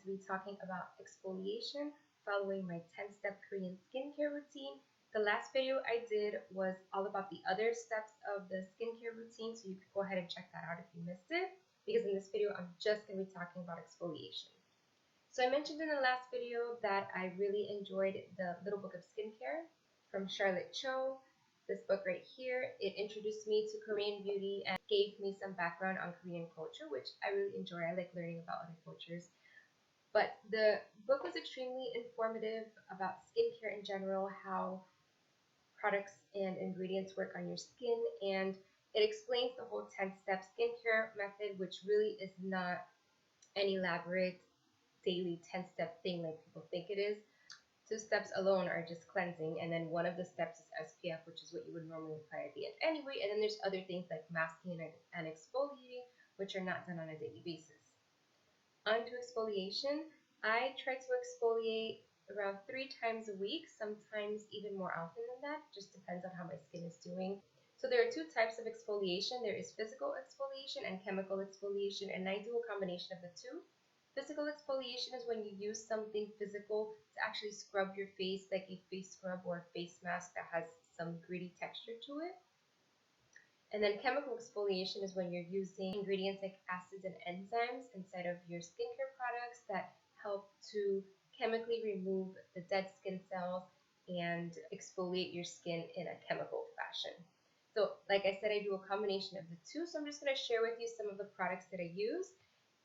to be talking about exfoliation following my 10-step Korean skincare routine. The last video I did was all about the other steps of the skincare routine, so you could go ahead and check that out if you missed it, because in this video I'm just going to be talking about exfoliation. So I mentioned in the last video that I really enjoyed the Little Book of Skincare from Charlotte Cho. This book right here, it introduced me to Korean beauty and gave me some background on Korean culture, which I really enjoy. I like learning about other cultures. But the book was extremely informative about skincare in general, how products and ingredients work on your skin, and it explains the whole 10-step skincare method, which really is not an elaborate daily 10-step thing like people think it is. 2 steps alone are just cleansing, and then one of the steps is SPF, which is what you would normally apply at the end anyway, and then there's other things like masking and exfoliating, which are not done on a daily basis. On to exfoliation. I try to exfoliate around 3 times a week, sometimes even more often than that, just depends on how my skin is doing. So there are 2 types of exfoliation. There is physical exfoliation and chemical exfoliation, and I do a combination of the two. Physical exfoliation is when you use something physical to actually scrub your face, like a face scrub or a face mask that has some gritty texture to it. And then chemical exfoliation is when you're using ingredients like acids and enzymes inside of your skincare products that help to chemically remove the dead skin cells and exfoliate your skin in a chemical fashion. So like I said, I do a combination of the two, so I'm just going to share with you some of the products that I use.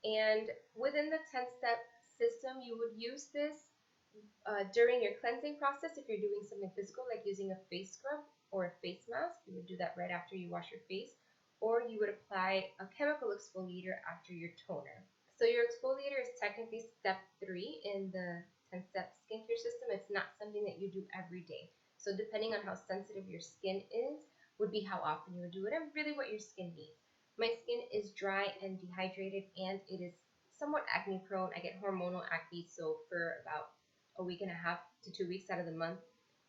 And within the 10-step system, you would use this during your cleansing process if you're doing something physical, like using a face scrub or a face mask. You would do that right after you wash your face, or you would apply a chemical exfoliator after your toner. So your exfoliator is technically step 3 in the 10-step skincare system. It's not something that you do every day. So depending on how sensitive your skin is, would be how often you would do it and really what your skin needs. My skin is dry and dehydrated, and it is somewhat acne prone. I get hormonal acne, so for about a week and a half to 2 weeks out of the month,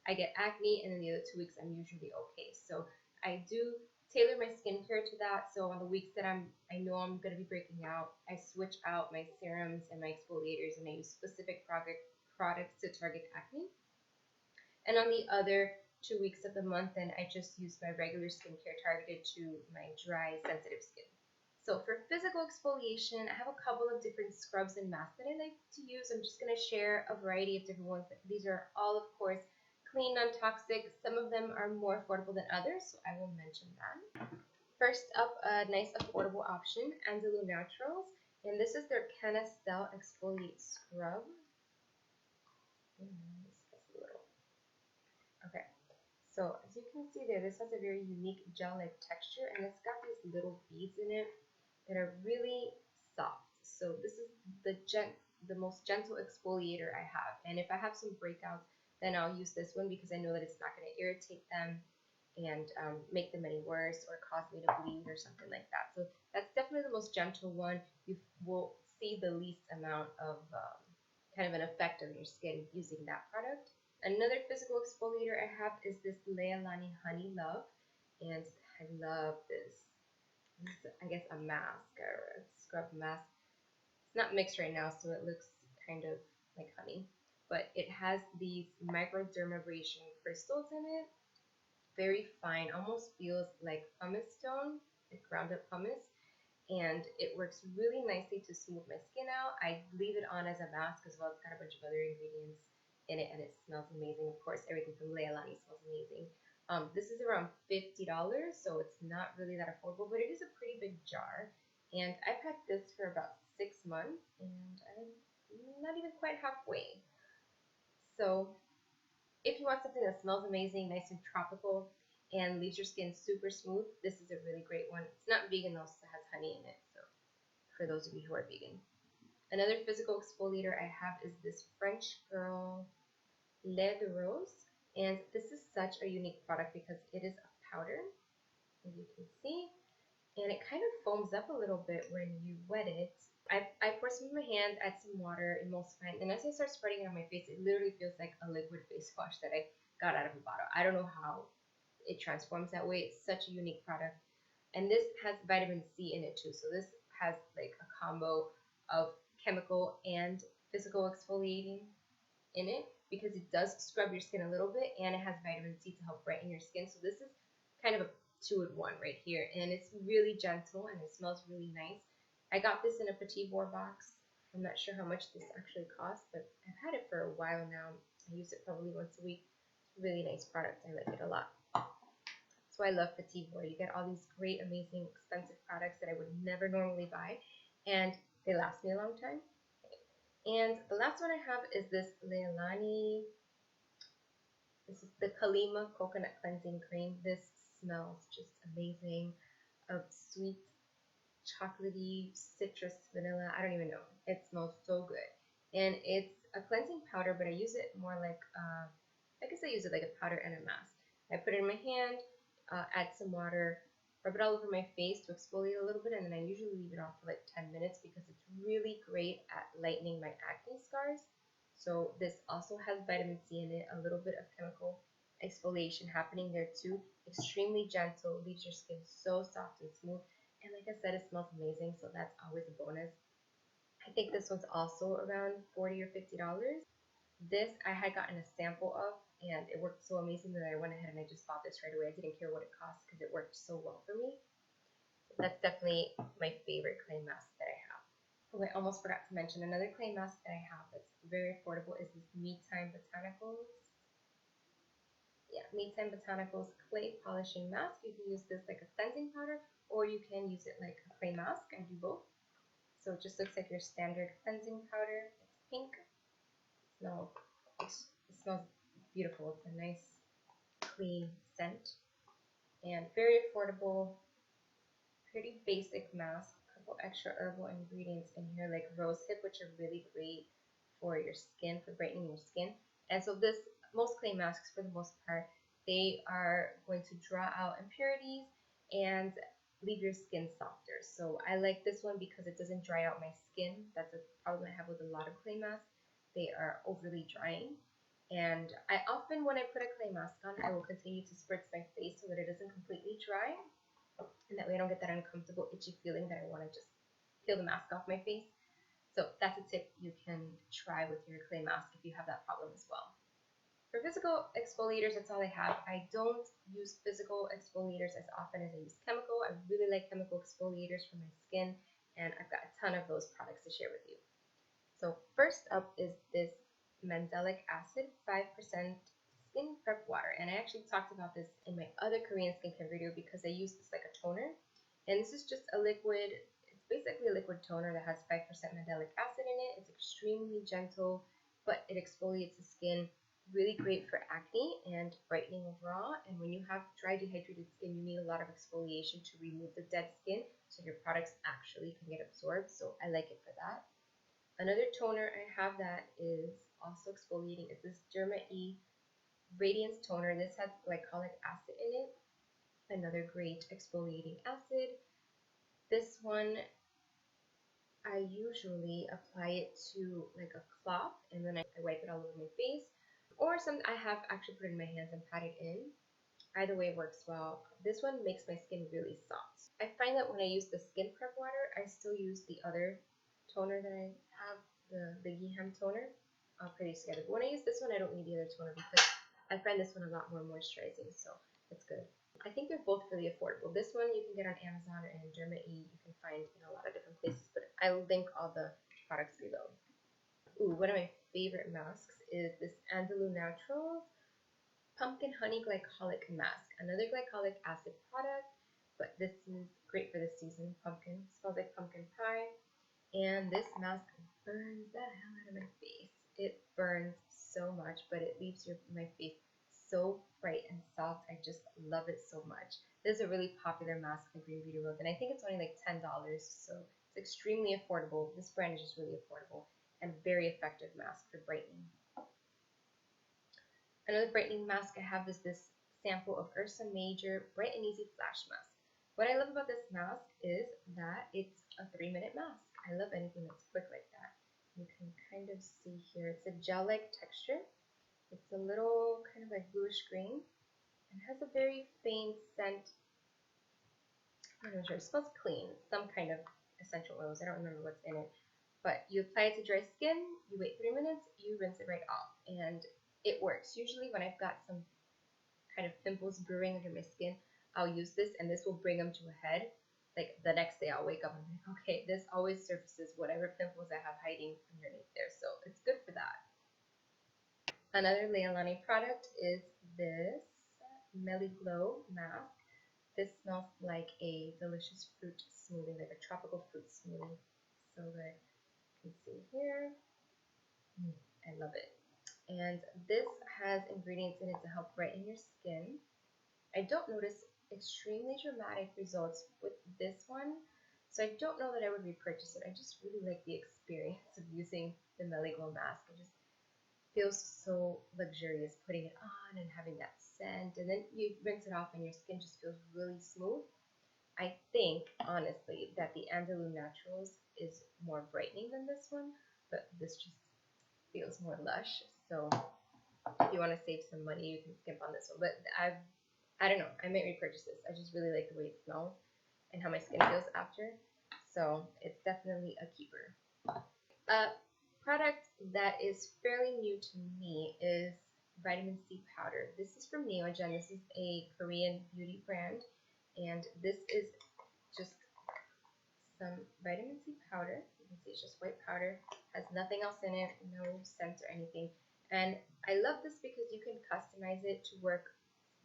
I get acne, and then the other 2 weeks I'm usually okay. So I do tailor my skincare to that. So on the weeks that I know I'm going to be breaking out, I switch out my serums and my exfoliators, and I use specific products to target acne. And on the other 2 weeks of the month, then I just use my regular skincare targeted to my dry, sensitive skin. So for physical exfoliation, I have a couple of different scrubs and masks that I like to use. I'm just going to share a variety of different ones. These are all, of course, clean, non-toxic. Some of them are more affordable than others, so I will mention that. First up, a nice affordable option, Andalou Naturals, and this is their Canastel Exfoliate Scrub. Okay. So as you can see there, this has a very unique gel-like texture, and it's got these little beads in it that are really soft. So this is the most gentle exfoliator I have. And if I have some breakouts, then I'll use this one because I know that it's not going to irritate them and make them any worse or cause me to bleed or something like that. So that's definitely the most gentle one. You will see the least amount of kind of an effect on your skin using that product. Another physical exfoliator I have is this Leilani Honey Love, and I love this. This is, I guess, a mask or a scrub mask. It's not mixed right now, so it looks kind of like honey, but it has these microdermabrasion crystals in it. Very fine, almost feels like pumice stone, like ground up pumice, and it works really nicely to smooth my skin out. I leave it on as a mask as well. It's got a bunch of other ingredients in it, and it smells amazing. Of course, everything from Leilani smells amazing. This is around $50, so it's not really that affordable, but it is a pretty big jar. And I've had this for about 6 months, and I'm not even quite halfway. So if you want something that smells amazing, nice and tropical, and leaves your skin super smooth, this is a really great one. It's not vegan though, so it has honey in it, so for those of you who are vegan. Another physical exfoliator I have is this French Girl Lait de Rose, and this is such a unique product because it is a powder, as you can see, and it kind of foams up a little bit when you wet it. I pour some in my hand, add some water, emulsify it, and as I start spreading it on my face, it literally feels like a liquid face wash that I got out of a bottle. I don't know how it transforms that way. It's such a unique product, and this has vitamin C in it too, so this has like a combo of chemical and physical exfoliating in it because it does scrub your skin a little bit and it has vitamin C to help brighten your skin. So this is kind of a 2-in-1 right here, and it's really gentle and it smells really nice. I got this in a Petit Vour box. I'm not sure how much this actually costs, but I've had it for a while now. I use it probably once a week. It's a really nice product. I like it a lot. So I love Petit Vour. You get all these great, amazing, expensive products that I would never normally buy, and they last me a long time. And the last one I have is this Leilani. This is the Kalima Coconut Cleansing Cream. This smells just amazing of sweet, chocolatey, citrus, vanilla. I don't even know. It smells so good. And it's a cleansing powder, but I use it more like, I guess I use it like a powder and a mask. I put it in my hand, add some water, rub it all over my face to exfoliate a little bit, and then I usually leave it off for like 10 minutes because it's really great at lightening my acne scars. So this also has vitamin C in it, a little bit of chemical exfoliation happening there too. Extremely gentle, leaves your skin so soft and smooth. And like I said, it smells amazing, so that's always a bonus. I think this one's also around $40 or $50. This I had gotten a sample of, and it worked so amazing that I went ahead and I just bought this right away. I didn't care what it cost because it worked so well for me. So that's definitely my favorite clay mask that I have. Oh, I almost forgot to mention another clay mask that I have that's very affordable is this Me Time Botanicals. Yeah, Me Time Botanicals clay polishing mask. You can use this like a cleansing powder, or you can use it like a clay mask. I do both. So it just looks like your standard cleansing powder. It's pink. It smells beautiful. It's a nice, clean scent. And very affordable, pretty basic mask. A couple extra herbal ingredients in here like rosehip, which are really great for your skin, for brightening your skin. And so most clay masks, for the most part, they are going to draw out impurities and leave your skin softer. So I like this one because it doesn't dry out my skin. That's a problem I have with a lot of clay masks. They are overly drying. And I often, when I put a clay mask on, I will continue to spritz my face so that it isn't completely dry. And that way I don't get that uncomfortable, itchy feeling that I want to just peel the mask off my face. So that's a tip you can try with your clay mask if you have that problem as well. For physical exfoliators, that's all I have. I don't use physical exfoliators as often as I use chemical. I really like chemical exfoliators for my skin, and I've got a ton of those products to share with you. So first up is this mandelic acid 5% skin prep water, and I actually talked about this in my other Korean skincare video because I use this like a toner, and this is just a liquid. It's basically a liquid toner that has 5% mandelic acid in it. It's extremely gentle, but it exfoliates the skin. Really great for acne and brightening overall. And when you have dry, dehydrated skin, you need a lot of exfoliation to remove the dead skin so your products actually can get absorbed. So I like it for that. Another toner I have that is also exfoliating is this Derma E Radiance Toner. This has glycolic acid in it, another great exfoliating acid. This one, I usually apply it to like a cloth and then I wipe it all over my face. Or I have actually put it in my hands and pat it in. Either way works well. This one makes my skin really soft. I find that when I use the skin prep water, I still use the other toner that I have, the Giham toner. I'll put these together. But when I use this one, I don't need the other toner because I find this one a lot more moisturizing, so it's good. I think they're both really affordable. This one you can get on Amazon, and Derma E you can find in a lot of different places, but I'll link all the products below. Ooh, one of my favorite masks is this Andalou Naturals Pumpkin Honey Glycolic Mask. Another glycolic acid product, but this is great for this season. Pumpkin. Smells like pumpkin pie. And this mask burns the hell out of my face. It burns so much, but it leaves my face so bright and soft. I just love it so much. This is a really popular mask in Green Beauty World, and I think it's only like $10, so it's extremely affordable. This brand is just really affordable and very effective mask for brightening. Another brightening mask I have is this sample of Ursa Major Bright and Easy Flash Mask. What I love about this mask is that it's a 3-minute mask. I love anything that's quick like that. You can kind of see here, it's a gel-like texture. It's a little kind of like bluish green and has a very faint scent. I'm not sure, it smells clean. Some kind of essential oils, I don't remember what's in it. But you apply it to dry skin, you wait 3 minutes, you rinse it right off, and it works. Usually when I've got some kind of pimples brewing under my skin, I'll use this, and this will bring them to a head. Like the next day I'll wake up and be like, okay, this always surfaces whatever pimples I have hiding underneath there, so it's good for that. Another Leilani product is this Melly Glow mask. This smells like a delicious fruit smoothie, like a tropical fruit smoothie. So good. You can see here. I love it. And this has ingredients in it to help brighten your skin. I don't notice extremely dramatic results with this one, so I don't know that I would repurchase it. I just really like the experience of using the Melly Glow mask. It just feels so luxurious putting it on and having that scent, and then you rinse it off and your skin just feels really smooth. I think, honestly, that the Andalou Naturals is more brightening than this one, but this just feels more lush. So if you want to save some money, you can skip on this one. But I don't know, I might repurchase this. I just really like the way it smells and how my skin feels after. So it's definitely a keeper. A product that is fairly new to me is vitamin C powder. This is from Neogen. This is a Korean beauty brand, and this is just some vitamin C powder. You can see it's just white powder, has nothing else in it, no scents or anything. And I love this because you can customize it to work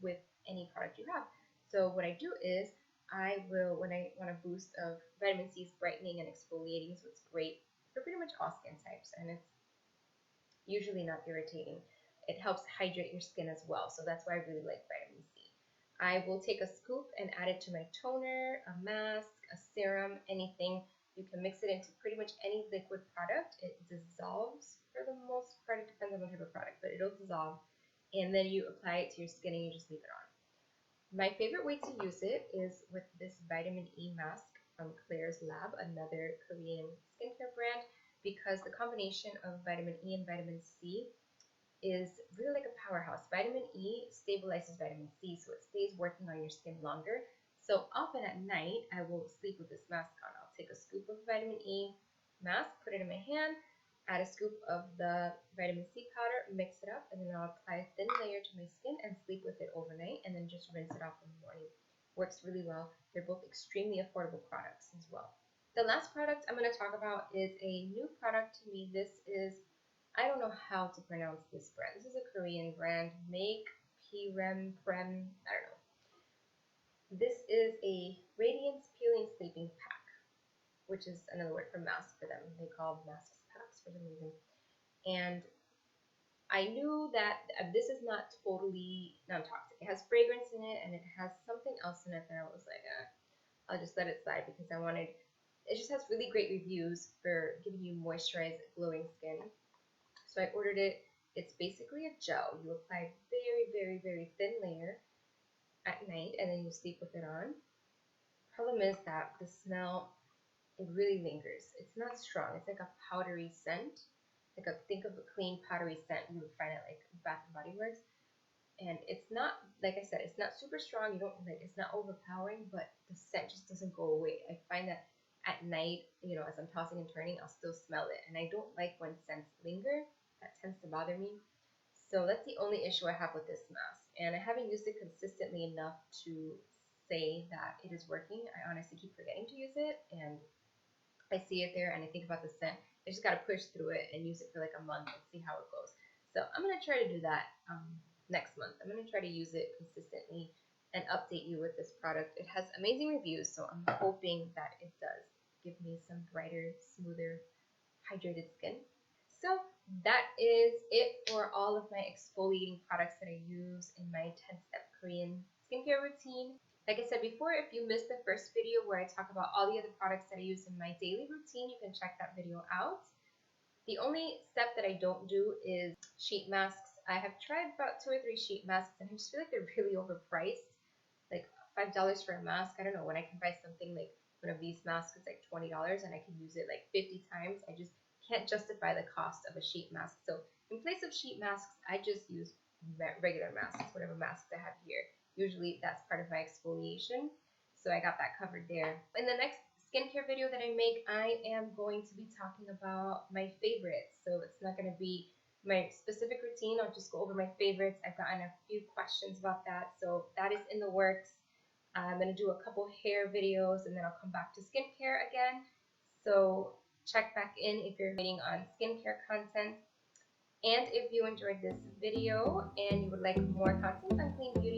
with any product you have. So what I do is I will, when I want a boost of vitamin C's brightening and exfoliating, so it's great for pretty much all skin types, and it's usually not irritating. It helps hydrate your skin as well, so that's why I really like vitamin C. I will take a scoop and add it to my toner, a mask, a serum, anything. You can mix it into pretty much any liquid product. It dissolves for the most part. It depends on the type of product, but it'll dissolve. And then you apply it to your skin and you just leave it on. My favorite way to use it is with this vitamin E mask from Klair's Lab, another Korean skincare brand, because the combination of vitamin E and vitamin C is really like a powerhouse. Vitamin E stabilizes vitamin C, so it stays working on your skin longer. So often at night, I will sleep with this mask on. I'll take a scoop of vitamin E mask, put it in my hand, add a scoop of the vitamin C powder, mix it up, and then I'll apply a thin layer to my skin and sleep with it overnight, and then just rinse it off in the morning. Works really well. They're both extremely affordable products as well. The last product I'm going to talk about is a new product to me. This is, I don't know how to pronounce this brand. This is a Korean brand, Make Prem, I don't know. This is a Radiance Peeling Sleeping Pack, which is another word for mask for them. They call masks packs for some reason. And I knew that this is not totally non-toxic. It has fragrance in it, and it has something else in it that I was like, I'll just let it slide because I wanted, it just has really great reviews for giving you moisturized, glowing skin. So I ordered it. It's basically a gel. You apply a very, very, very thin layer at night, and then you sleep with it on. Problem is that the smell, it really lingers. It's not strong. It's like a powdery scent. Think of a clean powdery scent you would find at like Bath and Body Works. And it's not, like I said, it's not super strong. You don't like, it's not overpowering, but the scent just doesn't go away. I find that at night, as I'm tossing and turning, I'll still smell it. And I don't like when scents linger. That tends to bother me. So that's the only issue I have with this mask. And I haven't used it consistently enough to say that it is working. I honestly keep forgetting to use it, and I see it there and I think about the scent. I just got to push through it and use it for like a month and see how it goes. So I'm going to try to do that next month. I'm going to try to use it consistently and update you with this product. It has amazing reviews, so I'm hoping that it does give me some brighter, smoother, hydrated skin. So that is it for all of my exfoliating products that I use in my 10-step Korean skincare routine. Like I said before, if you missed the first video where I talk about all the other products that I use in my daily routine, you can check that video out. The only step that I don't do is sheet masks. I have tried about 2 or 3 sheet masks, and I just feel like they're really overpriced. Like $5 for a mask. I don't know, when I can buy something like one of these masks, it's like $20 and I can use it like 50 times. I just can't justify the cost of a sheet mask. So in place of sheet masks, I just use regular masks, whatever masks I have here. Usually that's part of my exfoliation, so I got that covered there. In the next skincare video that I make, I am going to be talking about my favorites. So it's not going to be my specific routine. I'll just go over my favorites. I've gotten a few questions about that, so that is in the works. I'm going to do a couple hair videos, and then I'll come back to skincare again. So check back in if you're waiting on skincare content. And if you enjoyed this video and you would like more content on clean beauty